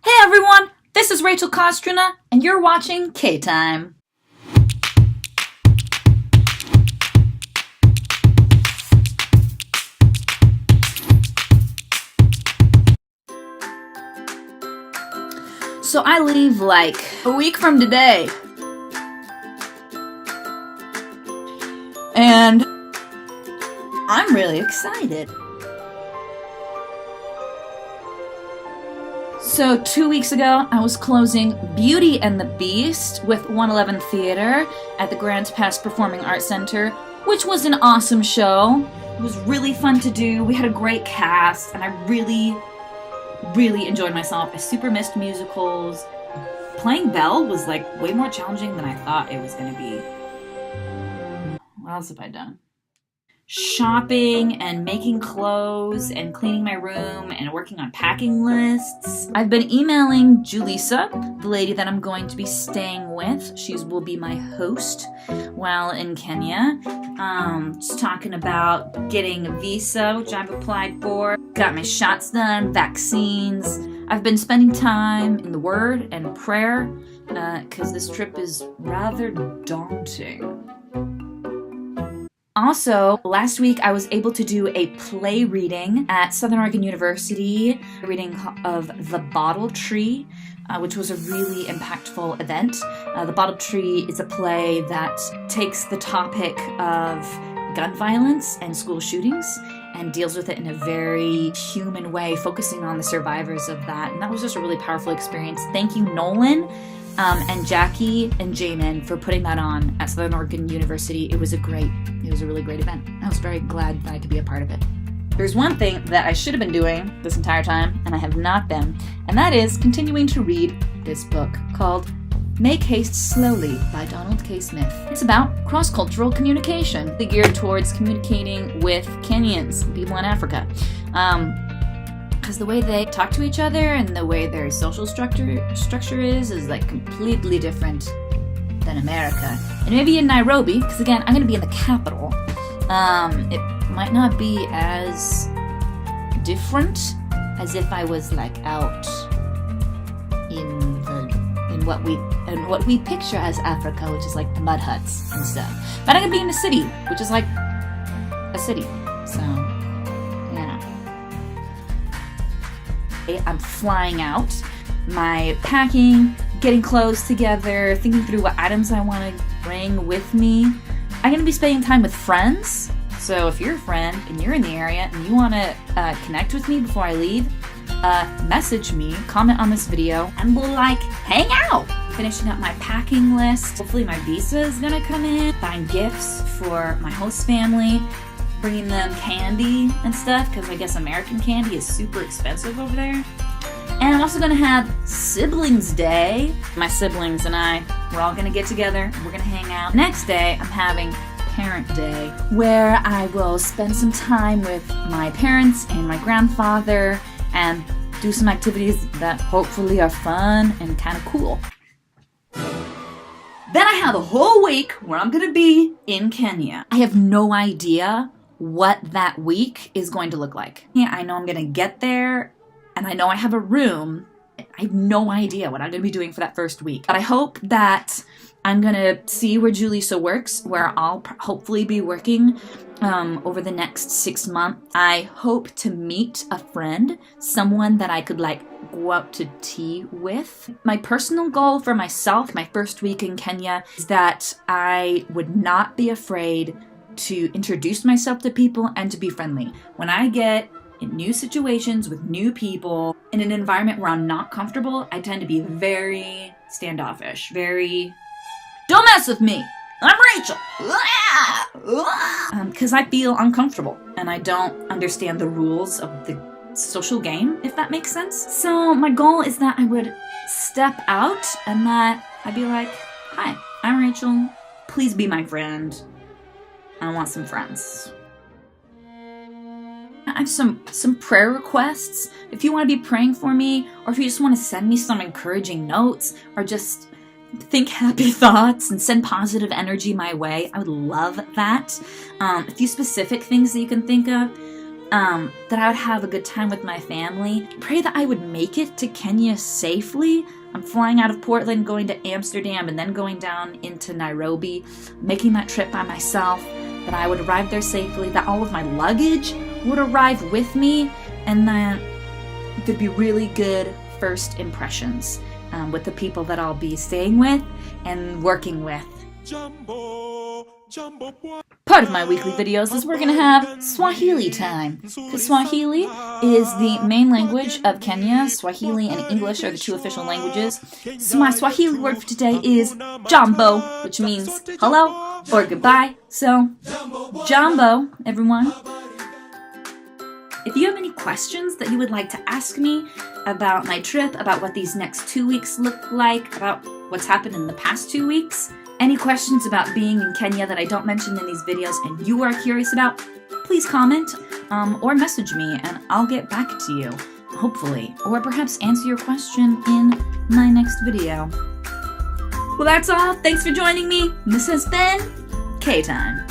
Hey everyone, this is Rachel Kostrina, and you're watching K-Time. So I leave like a week from today. And I'm really excited. So 2 weeks ago, I was closing Beauty and the Beast with 111 Theater at the Grants Pass Performing Arts Center, which was an awesome show. It was really fun to do. We had a great cast, and I really enjoyed myself. I super missed musicals. Playing Belle was like way more challenging than I thought it was going to be. What else have I done? Shopping and making clothes and cleaning my room and working on packing lists. I've been emailing Julissa, the lady that I'm going to be staying with. She will be my host while in Kenya. Just talking about getting a visa, which I've applied for. Got my shots done, vaccines. I've been spending time in the Word and prayer because this trip is rather daunting. Also, last week I was able to do a play reading at Southern Oregon University, a reading of The Bottle Tree, which was a really impactful event. The Bottle Tree is a play that takes the topic of gun violence and school shootings and deals with it in a very human way, focusing on the survivors of that. And that was just a really powerful experience. Thank you, Nolan. And Jackie and Jamin for putting that on at Southern Oregon University. It was a really great event. I was very glad that I could be a part of it. There's one thing that I should have been doing this entire time, and I have not been, and that is continuing to read this book called Make Haste Slowly by Donald K. Smith. It's about cross-cultural communication, geared towards communicating with Kenyans, people in Africa. Because the way they talk to each other and the way their social structure is like completely different than America. And maybe in Nairobi, because again, I'm going to be in the capital, it might not be as different as if I was like out in what we picture as Africa, which is like the mud huts and stuff. But I'm going to be in a city, which is like a city. So I'm flying out, my packing, getting clothes together, thinking through what items I want to bring with me. I'm going to be spending time with friends. So if you're a friend and you're in the area and you want to connect with me before I leave, message me, comment on this video, and we'll hang out. Finishing up my packing list. Hopefully my visa is going to come in. Buying gifts for my host family. Bringing them candy and stuff, because I guess American candy is super expensive over there. And I'm also going to have Siblings Day. My siblings and I, we're all going to get together. We're going to hang out. Next day, I'm having Parent Day, where I will spend some time with my parents and my grandfather and do some activities that hopefully are fun and kind of cool. Then I have a whole week where I'm going to be in Kenya. I have no idea what that week is going to look like. Yeah, I know I'm going to get there, and I know I have a room. I have no idea what I'm going to be doing for that first week. But I hope that I'm going to see where Julissa works, where I'll hopefully be working over the next 6 months. I hope to meet a friend, someone that I could go out to tea with. My personal goal for myself, my first week in Kenya, is that I would not be afraid to introduce myself to people and to be friendly. When I get in new situations with new people in an environment where I'm not comfortable, I tend to be very standoffish, very, don't mess with me, I'm Rachel, because I feel uncomfortable and I don't understand the rules of the social game, if that makes sense. So my goal is that I would step out and that I'd be like, hi, I'm Rachel, please be my friend. I want some friends. I have some prayer requests. If you want to be praying for me, or if you just want to send me some encouraging notes, or just think happy thoughts and send positive energy my way, I would love that. A few specific things that you can think of. that I would have a good time with my family. Pray that I would make it to Kenya safely. I'm flying out of Portland, going to Amsterdam, and then going down into Nairobi, making that trip by myself, that I would arrive there safely, that all of my luggage would arrive with me, and that there'd be really good first impressions with the people that I'll be staying with and working with. Part of my weekly videos is we're going to have Swahili time, because Swahili is the main language of Kenya. Swahili and English are the two official languages. So my Swahili word for today is jambo, which means hello or goodbye. So, jambo, everyone. If you have any questions that you would like to ask me about my trip, about what these next 2 weeks look like, about what's happened in the past 2 weeks, any questions about being in Kenya that I don't mention in these videos and you are curious about, please comment or message me and I'll get back to you, hopefully, or perhaps answer your question in my next video. Well, that's all. Thanks for joining me. This has been K-Time.